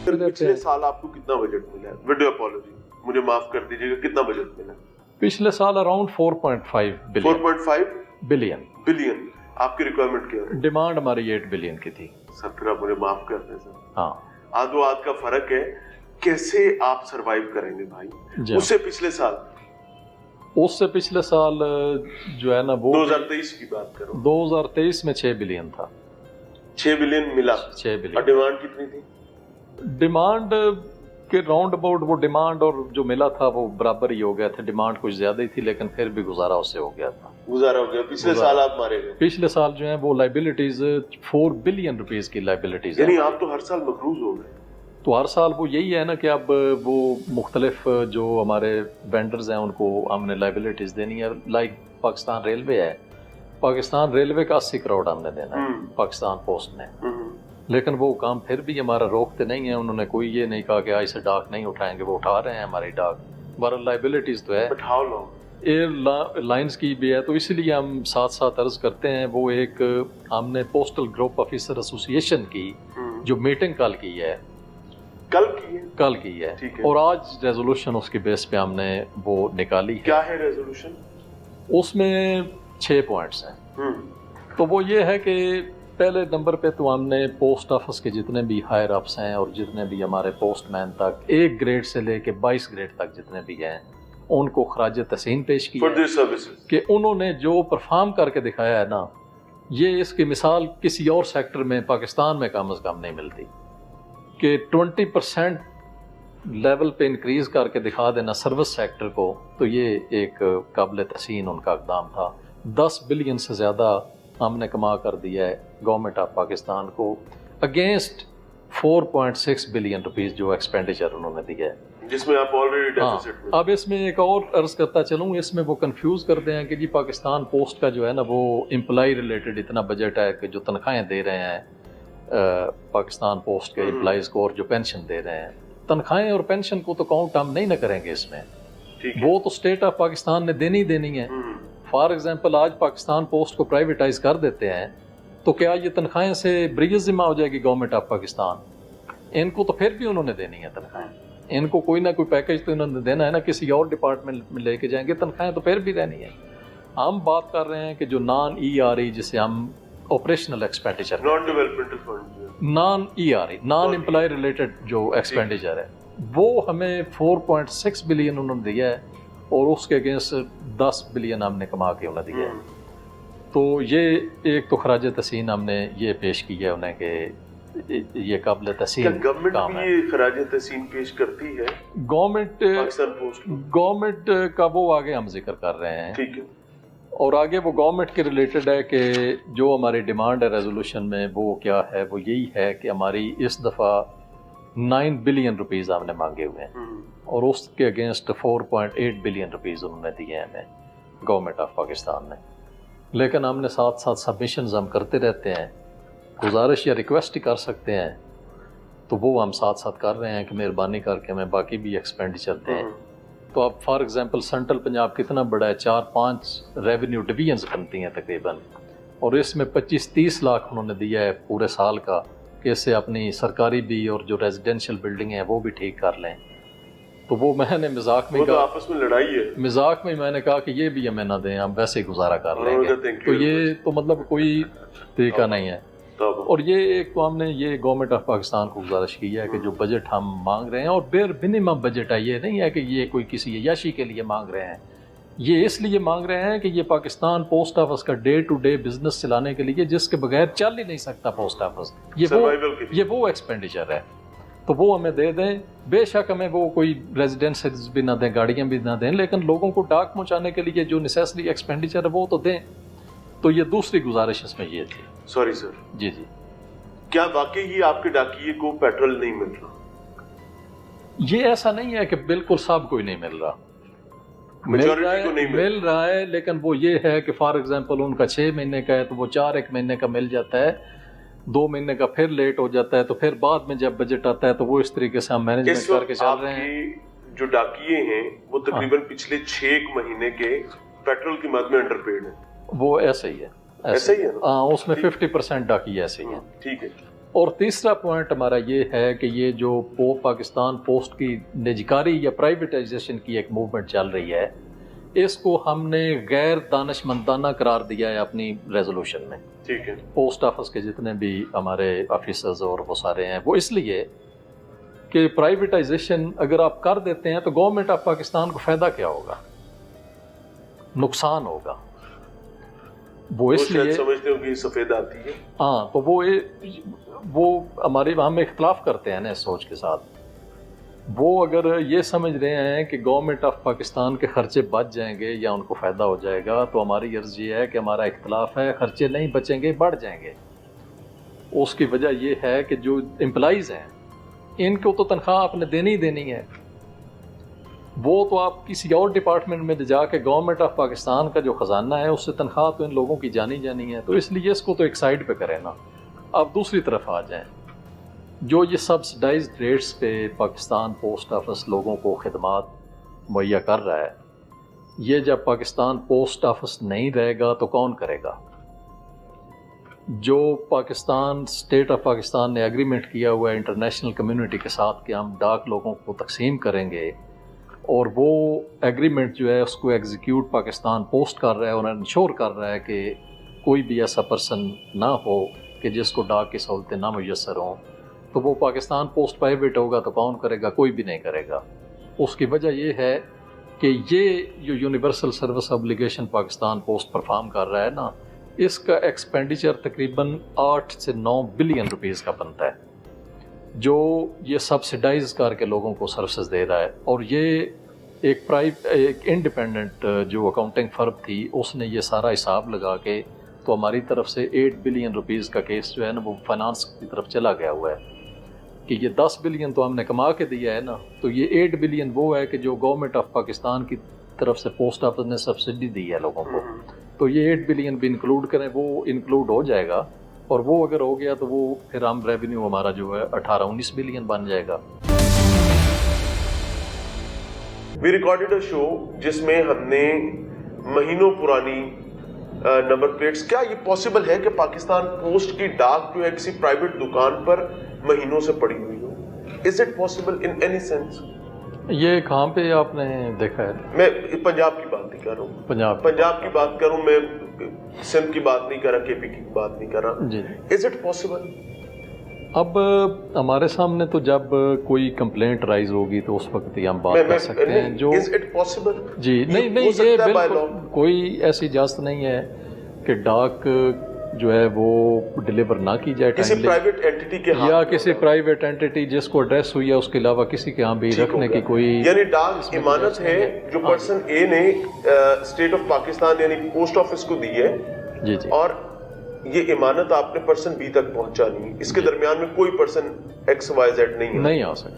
पिछले साल आपको कितना बजट मिला है? विद अपॉलॉजी, मुझे माफ कर दीजिएगा, कितना बजट मिला? पिछले साल अराउंड 4.5 बिलियन 4.5 बिलियन बिलियन। आपकी रिक्वायरमेंट क्या है? डिमांड हमारी 8 बिलियन की थी। सर फिर आप मुझे माफ कर दें सर, हाँ आधो आध का फर्क है, कैसे आप सरवाइव करेंगे भाई? उससे पिछले साल जो है ना वो 2023 की बात करो, 2023 में 6 बिलियन था। 6 बिलियन मिला। 6 और बिलियन डिमांड कितनी थी? डिमांड के राउंड अबाउट वो डिमांड और जो मिला था वो बराबर ही हो गया था। डिमांड कुछ ज्यादा ही थी लेकिन फिर भी गुजारा उससे हो गया था। गुजारा हो गया। पिछले साल आप मारे गए। पिछले साल जो है वो लाइबिलिटीज 4 बिलियन रुपीस की लाइबिलिटीज यानी आप तो हर साल मकरूज हो गए। तो हर साल वो यही है ना कि अब वो मुख्तलिफ जो हमारे वेंडर्स हैं उनको हमने लाइबिलिटीज देनी है। लाइक पाकिस्तान रेलवे है, पाकिस्तान रेलवे का 80 करोड़ हमने देना है पाकिस्तान पोस्ट ने, लेकिन वो काम फिर भी हमारा रोकते नहीं है। उन्होंने कोई ये नहीं कहा कि ऐसे डाक नहीं उठाएंगे, वो उठा रहे हैं हमारी डाक। बहरहाल लाइबिलिटीज तो है, एयरलाइंस की भी है। तो इसलिए हम साथ साथ अर्ज करते हैं, वो एक हमने पोस्टल ग्रुप ऑफिसर एसोसिएशन की जो मीटिंग कल की है और आज रेजोल्यूशन उसकी बेस पे हमने वो निकाली है। क्या है रेजोल्यूशन? उसमें 6 पॉइंट्स हैं। तो वो ये है कि पहले नंबर पे तो हमने पोस्ट ऑफिस के जितने भी हायर अप्स हैं और जितने भी हमारे पोस्टमैन तक 1 ग्रेड से लेके 22 ग्रेड तक जितने भी हैं उनको खराज तहसीन पेश किया कि उन्होंने जो परफॉर्म करके दिखाया है ना, ये इसकी मिसाल किसी और सेक्टर में पाकिस्तान में कम से कम नहीं मिलती कि 20% लेवल पे इंक्रीज करके दिखा देना सर्विस सेक्टर को। तो ये एक काबिल तहसीन उनका इक़दाम था। 10 बिलियन से ज़्यादा हमने कमा कर दिया है गवर्नमेंट ऑफ पाकिस्तान को अगेंस्ट 4.6 बिलियन रुपीस जो एक्सपेंडिचर उन्होंने दिया है, जिसमें आप ऑलरेडी डेफिसिट में। अब इसमें एक और अर्ज करता चलूँ, इसमें वो कंफ्यूज करते हैं कि जी पाकिस्तान पोस्ट का जो है ना वो एम्प्लॉय रिलेटेड इतना बजट है कि जो तनख्वाहें दे रहे हैं पाकिस्तान पोस्ट के एम्प्लॉयज को और जो पेंशन दे रहे हैं, तनख्वाहें और पेंशन को तो काउंट हम नहीं ना करेंगे इसमें, वो तो स्टेट ऑफ पाकिस्तान ने देनी है। फॉर एग्जांपल आज पाकिस्तान पोस्ट को प्राइवेटाइज कर देते हैं तो क्या ये तनख्वाहें से ब्रीज जिम्मा हो जाएगी गवर्नमेंट ऑफ पाकिस्तान? इनको तो फिर भी उन्होंने देनी है तनख्वाहें, इनको कोई ना कोई पैकेज तो इन्होंने देना है ना, किसी और डिपार्टमेंट में लेके जाएंगे, तनख्वाहें तो फिर भी देनी है। हम बात कर रहे हैं कि जो नॉन ERE जिसे हम operational expenditure, non developmental fund, non ERE non employ related जो एक्सपेंडिचर है वो हमें 4.6 बिलियन उन्होंने दिया है और उसके अगेंस्ट 10 बिलियन हमने कमा के उन्हें दिया है। तो ये एक तो खराज तहसीन हमने ये पेश की है उन्हें कि ये काबिल तहसीन गवर्नमेंट काम है। भी खराज तहसीन पेश करती है गवर्नमेंट का वो आगे हम जिक्र कर रहे हैं, ठीक है। और आगे वो गवर्नमेंट के रिलेटेड है कि जो हमारी डिमांड है रेजोल्यूशन में वो क्या है, वो यही है कि हमारी इस दफ़ा 9 बिलियन रुपीज़ हमने मांगे हुए हैं और उसके अगेंस्ट 4.8 बिलियन रुपीज़ उन्होंने दिए हैं हमें गवर्नमेंट ऑफ पाकिस्तान ने। लेकिन हमने साथ साथ सबमिशंस हम करते रहते हैं, गुजारिश या रिक्वेस्ट ही कर सकते हैं, तो वो हम साथ साथ कर रहे हैं कि मेहरबानी करके हमें बाकी भी एक्सपेंडिचर दें। तो अब फॉर एग्जांपल सेंट्रल पंजाब कितना बड़ा है, 4-5 रेवेन्यू डिवीजन्स बनती हैं तकरीबन, और इसमें 25-30 लाख उन्होंने दिया है पूरे साल का कि इससे अपनी सरकारी भी और जो रेजिडेंशियल बिल्डिंग है वो भी ठीक कर लें। तो वो मैंने मजाक में कहा, आपस में लड़ाई है, मजाक में मैंने कहा कि ये भी हमें ना दें, हम वैसे ही गुजारा कर लेंगे। तो ये तो मतलब कोई तरीका नहीं है। और ये एक तो हमने ये गवर्नमेंट ऑफ पाकिस्तान को गुजारिश की है कि जो बजट हम मांग रहे हैं और बेर मिनिमम बजट है, ये नहीं है कि ये कोई किसी अय्याशी के लिए मांग रहे हैं, ये इसलिए मांग रहे हैं कि ये पाकिस्तान पोस्ट ऑफिस का डे टू डे बिजनेस चलाने के लिए, जिसके बगैर चल ही नहीं सकता पोस्ट ऑफिस, ये वो एक्सपेंडिचर है, तो वो हमें दे दें। बेशक हमें वो कोई रेजिडेंसेस भी ना दें, गाड़ियाँ भी ना दें, लेकिन लोगों को डाक पहुँचाने के लिए जो नेसेसरी एक्सपेंडिचर है वो तो दें। तो ये दूसरी गुजारिश इसमें ये थी। Sorry sir. जी, क्या वाकई ही आपके डाकिये को पेट्रोल नहीं मिल रहा? ये ऐसा नहीं है कि बिल्कुल सब कोई नहीं मिल रहा, मिल रहा है, लेकिन वो ये है कि फॉर एग्जांपल उनका 6 महीने का है तो वो 4 महीने का मिल जाता है, 2 महीने का फिर लेट हो जाता है, तो फिर बाद में जब बजट आता है तो वो इस तरीके से हम मैनेजमेंट करके चल रहे हैं। जो डाकिये हैं वो तकरीबन पिछले 6 महीने के पेट्रोल की मद में अंडरपेड है। वो ऐसे ही है, ऐसे ही है ना? उसमें 50% डाकिये ऐसे ही है। ठीक है। اور تیسرا پوائنٹ ہمارا یہ ہے کہ یہ جو پاکستان پوسٹ کی نجکاری یا پرائیویٹائزیشن کی ایک موومنٹ چل رہی ہے، اس کو ہم نے غیر دانشمندانہ قرار دیا ہے اپنی ریزولوشن میں. ٹھیک ہے. پوسٹ آفس کے جتنے بھی ہمارے آفیسرز اور وہ سارے ہیں، وہ اس لیے کہ پرائیویٹائزیشن اگر آپ کر دیتے ہیں تو گورنمنٹ آف پاکستان کو فائدہ کیا ہوگا؟ نقصان ہوگا. وہ اس لیے سمجھتے ہو کہ سفید آتی ہے. ہاں، تو وہ ہمارے ہم اختلاف کرتے ہیں نا اس سوچ کے ساتھ. وہ اگر یہ سمجھ رہے ہیں کہ گورنمنٹ آف پاکستان کے خرچے بچ جائیں گے یا ان کو فائدہ ہو جائے گا، تو ہماری عرض یہ ہے کہ ہمارا اختلاف ہے، خرچے نہیں بچیں گے، بڑھ جائیں گے. اس کی وجہ یہ ہے کہ جو امپلائیز ہیں ان کو تو تنخواہ آپ نے دینی ہی دینی ہے. وہ تو آپ کسی اور ڈپارٹمنٹ میں جا کے گورنمنٹ آف پاکستان کا جو خزانہ ہے اس سے تنخواہ تو ان لوگوں کی جانی ہے. تو اس لیے اس کو تو ایک سائڈ پہ کریں نا. آپ دوسری طرف آ جائیں. جو یہ سبسڈائزڈ ریٹس پہ پاکستان پوسٹ آفس لوگوں کو خدمات مہیا کر رہا ہے، یہ جب پاکستان پوسٹ آفس نہیں رہے گا تو کون کرے گا؟ جو پاکستان اسٹیٹ آف پاکستان نے ایگریمنٹ کیا ہوا ہے انٹرنیشنل کمیونٹی کے ساتھ کہ ہم ڈاک لوگوں کو تقسیم کریں گے، اور وہ ایگریمنٹ جو ہے اس کو ایگزیکیوٹ پاکستان پوسٹ کر رہا ہے اور انشور کر رہا ہے کہ کوئی بھی ایسا پرسن نہ ہو کہ جس کو ڈاک کی سہولتیں نہ میسر ہوں، تو وہ پاکستان پوسٹ پرائیویٹ ہوگا تو کون کرے گا؟ کوئی بھی نہیں کرے گا. اس کی وجہ یہ ہے کہ یہ جو universal service obligation Pakistan post perform کر رہا ہے نا، اس کا ایکسپینڈیچر تقریباً 8 سے 9 بلین روپیز کا بنتا ہے، جو یہ سبسڈائز کر کے لوگوں کو سروسز دے رہا ہے. اور یہ ایک انڈیپینڈنٹ جو اکاؤنٹنگ فرم تھی اس نے یہ سارا حساب لگا کے تو ہماری طرف سے 8 بلین روپیز کا کیس جو ہے نا وہ فائنانس کی طرف چلا گیا ہوا ہے کہ یہ 10 بلین تو ہم نے کما کے دیا ہے نا، تو یہ 8 بلین وہ ہے کہ جو گورنمنٹ آف پاکستان کی طرف سے پوسٹ آفس نے سبسڈی دی ہے لوگوں کو. تو یہ 8 بلین بھی انکلوڈ کریں، وہ انکلوڈ ہو جائے گا. اور وہ اگر ہو گیا تو وہ پھر ہم ریونیو ہمارا جو ہے 18-19 بلین بن جائے گا. وی ریکارڈڈ اے شو جس میں ہم نے مہینوں پرانی نمبر پلیٹس، کیا یہ پاسبل ہے کہ پاکستان پوسٹ کی ڈاک جو ہے کسی پرائیویٹ دکان پر مہینوں سے پڑی ہوئی ہو؟ Is it possible in any sense? یہ کہاں پہ آپ نے دیکھا ہے؟ میں پنجاب کی بات نہیں کر رہا ہوں، پنجاب کی بات کر رہا ہوں، میں سندھ کی بات نہیں کر رہا، کے پی کی بات نہیں کر رہا. جی. Is it possible? اب ہمارے سامنے تو جب کوئی کمپلینٹ رائز ہوگی تو اس وقت ہی ہم بات کر سکتے ہیں. جو از اٹ پاسبل؟ جی نہیں، یہ بالکل کوئی ایسی اجازت نہیں ہے کہ ڈاک جو ہے وہ ڈیلیور نہ کی جائے کسی پرائیویٹ اینٹی کے ہاں، یا کسی پرائیویٹ اینٹی جس کو ایڈریس ہوئی ہے اس کے علاوہ کسی کے ہاں بھی رکھنے کی کوئی، یعنی ڈاک امانت ہے جو پرسن اے نے اسٹیٹ آف پاکستان یعنی پوسٹ آفس کو دی ہے. جی. اور یہ امانت آپ نے پرسن بی تک پہنچانی، اس کے درمیان میں کوئی پرسن ایکس وائی زیڈ نہیں آ سکتا.